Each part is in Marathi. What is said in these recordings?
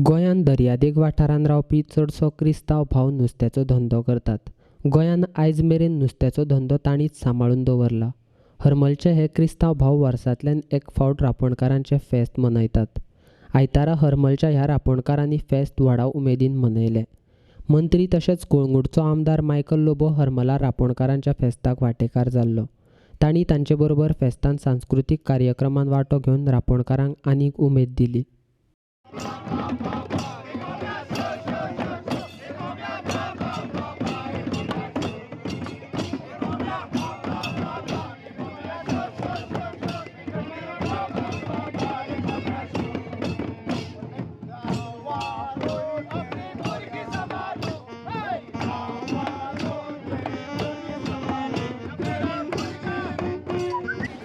गोंयांत दर्यादेग वाठारांत रावपी चडसो क्रिस्तांव भाव नुस्त्याचो धंदो करतात. गोंयांत आयज मेरेन नुस्त्याचो धंदो तांणीच सांबाळून दवरला. हरमलचे हे क्रिस्तांव भाव वर्सांतल्यान एक फावट रांपणकारांचें फेस्त मनयतात. आयतारा हरमलच्या ह्या रांपणकारांनी फेस्त व्हडा उमेदीन मनयलें. मंत्री तशेंच कुळंगूटचो आमदार मायकल लोबो हरमला रांपणकारांच्या फेस्ताक वांटेकार जाल्लो. तांणी तांचे बरोबर फेस्तांत सांस्कृतीक कार्यक्रमांत वांटो घेवन रांपणकारांक आनीक उमेद दिली.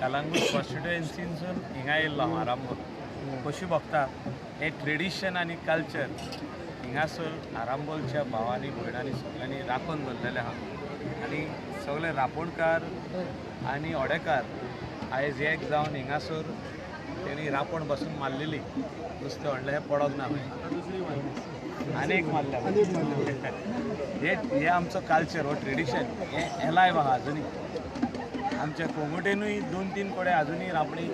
कलंगूट कॉन्स्टिट्युएन्सीसून हिंगा येयल्लो हांव आरांबोल. कशी बघता हे ट्रेडिशन आनी कल्चर हिंगासर आरांबोलच्या भावांनी भयणांनी सगळ्यांनी राखून दवरलेले आहा. आनी सगळे रांपणकार आनी ओडेकार आयज एक जावन हिंगासर तेणी रांपण बसून मारलेली नुस्तें व्हडलें हें पडोंक ना. आनीक मारल्या हे आमचो कल्चर हो ट्रेडिशन हें एलायव आहा आजुनी. आमच्या कोंगुटेनूय 2-3 कडेन आजुनी रांपणी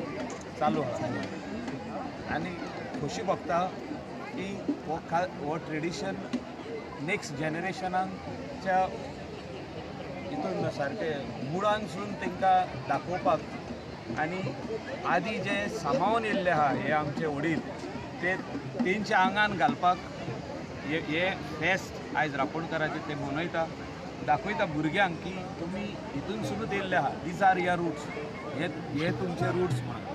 चालू आहा. आनी खोशी भोगता की हो ट्रेडिशन नेक्स्ट जनरेशनाच्या हितून सारकें मुळांसून तांकां दाखोवपाक आनी आदी जे सांबाळून येयल्ले आहा हे आमचे वडील ते तेंच्या आंगान घालपाक हे फेस्त आयज रांपणकाराचे ते मनयता. दाखयता भुरग्यांक की तुमी हितूनसूनच येयल्ले आहा. These are your roots. हे तुमचे रुट्स म्हणून.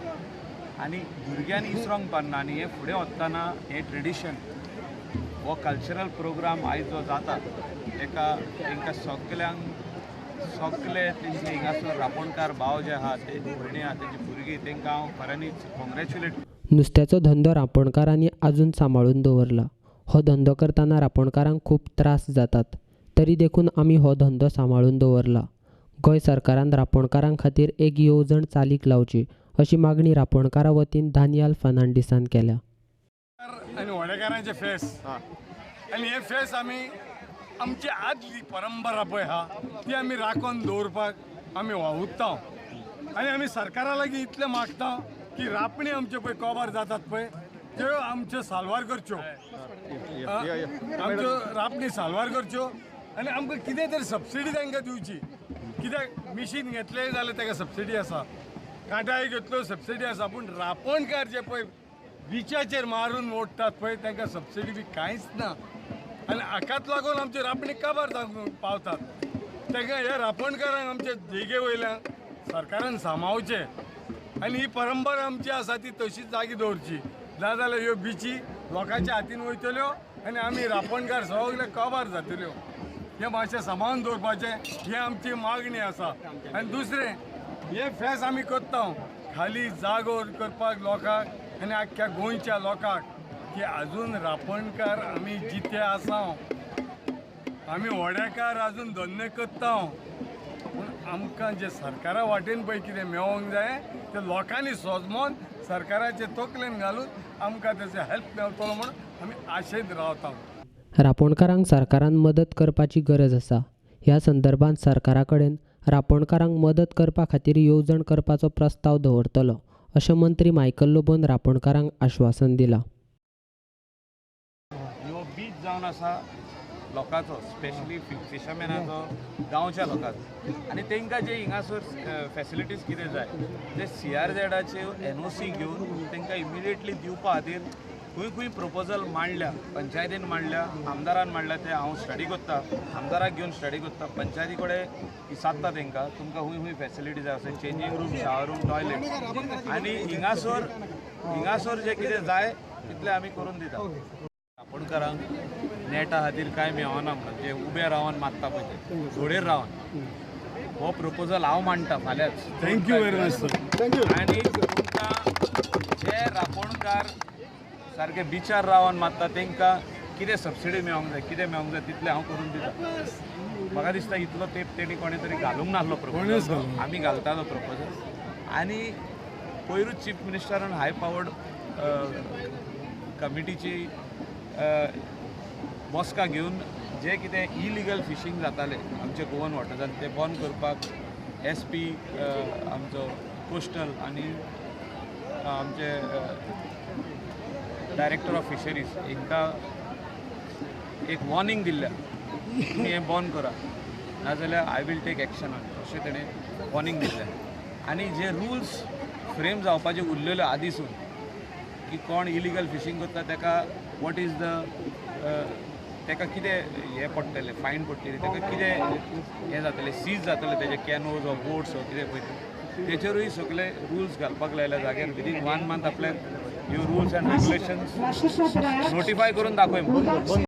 आनी भुरग्यांनी इसरोंक पारना. आनी हे फुडें वतना हे ट्रेडिशन हो कल्चरल प्रोग्राम आयज जो जाता तांकां सगळे तेंचे हिंगासर रांपणकार भाव जे आहा ते भयणी आहा तेंची भुरगीं तांकां हांव खऱ्यांनीच कॉंग्रेच्युलेट. नुस्त्याचो धंदो रांपणकारांनी आजून सांबाळून दवरला. हो धंदो करतना रांपणकारांक खूब त्रास जातात. तरी देखून आमी हो धंदो सांबाळून दवरला. गोंय सरकारान रांपणकारां खातीर एक येवजण चालीक लावची अशी मागणी रांपणकारा वतीन दानियाल फर्नांडिसान केल्या. आनी व्हडेकारांचे फेस्त आनी हे फेस्त आमी आमची आदली परंपरा पळय आहा ती आमी राखून दवरपाक आमी वावुरता. आनी आमी सरकारा लागीं इतलें मागता की रांपणी आमचे पळय कवर जातात पळय त्यो आमच्यो साल्वार करच्यो. आमच्यो रांपणी साल्वार करच्यो आनी आमकां कितें तरी सबसिडी तांकां दिवची. कित्याक मिशीन घेतलें जाल्यार ताका सबसिडी आसा, कांटाळी घेतल्यो सबसिडी आसा, पूण रांपणकार जे पळय बिचाचेर मारून ओडटात पळय तांकां सबसिडी बी कांयच ना. आनी हाकाच लागून आमची रांपणी काबार जावंक पावतात. ताका हे रांपणकारांक आमचे देगे वयल्यान सरकारान सांबाळचें आनी ही परंपरा आमची आसा ती तशीच जागी दवरची. जाल्यार ह्यो बिची लोकांच्या हातीन वयतल्यो आनी आमी रांपणकार सगळे काबार जातल्यो. हे मातशें सांबाळून दवरपाचें ही आमची मागणी आसा. आनी दुसरें हे फेस्त आमी करता खाली जागो करपाक लोकांक आनी आख्ख्या गोंयच्या लोकांक की आजून रांपणकार आमी जिते आसा. आमी व्हडेकार आजून धंदे करता. पूण आमकां जे सरकारा वाटेन पळय कितें मेळोंक जाय ते लोकांनी सोजमोन सरकाराचे तकलेन घालून आमकां तेचो हेल्प मेळटलो म्हणून आमी आशेंत रावता. रांपणकारांक सरकारान मदत करपाची गरज आसा. ह्या संदर्भांत सरकारा कडेन रांपणकारांक मदत करपा खातीर येवजण करपाचो प्रस्ताव दवरतलो अशें मंत्री मायकल लोबोन रांपणकारांक आश्वासन दिलां. ह्यो बीच जावन आसा लोकांचो, स्पेशली फिशरमॅनाचो, गांवच्या लोकांचो. आनी तांकां जे हिंगासर फॅसिलिटीज कितें जाय ते CRZचे NOC घेवन तांकां इमिडिएटली दिवपा खातीर खंय खंय प्रपोजल मांडल्या, पंचायतीन मांडल्या, आमदारान मांडल्या, ते हांव स्टडी करता, आमदाराक घेवन स्टडी करता, पंचायती कडेन विचारता तांकां तुमकां खंय खंय फॅसिलिटी जाय आसा, changing room, shower room, toilet. आनी हिंगासर जे कितें जाय तितलें आमी करून दिता. रांपणकारांक नेटा खातीर कांय मेळना म्हणून जे उबे रावन मागता पळय ते घोडेर रावन हो प्रपोजल हांव मांडटा फाल्यांच. Thank you very much sir. आनी तुमकां जे रांपणकार सारके बिचार रावन मागता तांकां कितें सबसिडी मेळोंक जाय, कितें मेळोंक जाय तितलें हांव करून दिता. म्हाका दिसता इतलो तेंप तेणी कोणे तरी घालूंक नासलो प्रपोजल, आमी घालतालो प्रपोजल. आनी पयरूच चीफ मिनिस्टरान हाय पावर्ड कमिटीची बसका घेवन जे कितें इलिगल फिशींग जातालें आमचे गोवन वॉटर्सांत ते बंद करपाक SP आमचो कोस्टल आनी आमचे डायरेक्टर ऑफ फिशरीज हांकां एक वॉर्निंग दिल्ल्या तुमी हें बंद करा नाजाल्यार आय वील टेक एक्शन अशें तेणें वॉर्निंग दिल्लें आनी जे रूल्स फ्रेम जावपाचे उरलेले आदीसून की कोण इलिगल फिशींग करता ताका वॉट इज द ताका कितें हें पडटलें फायन पडटली ताका कितें हें जातलें सीज जातलें तेजे कॅनोज वा बोट्स वा कितें पळय तेचेरूय सगळे रुल्स घालपाक लायल्या जाग्यार विदीन 1 मंथ आपल्याक ह्यो रुल्स एंड रेग्युलेशन्स नोटिफाय करून दाखय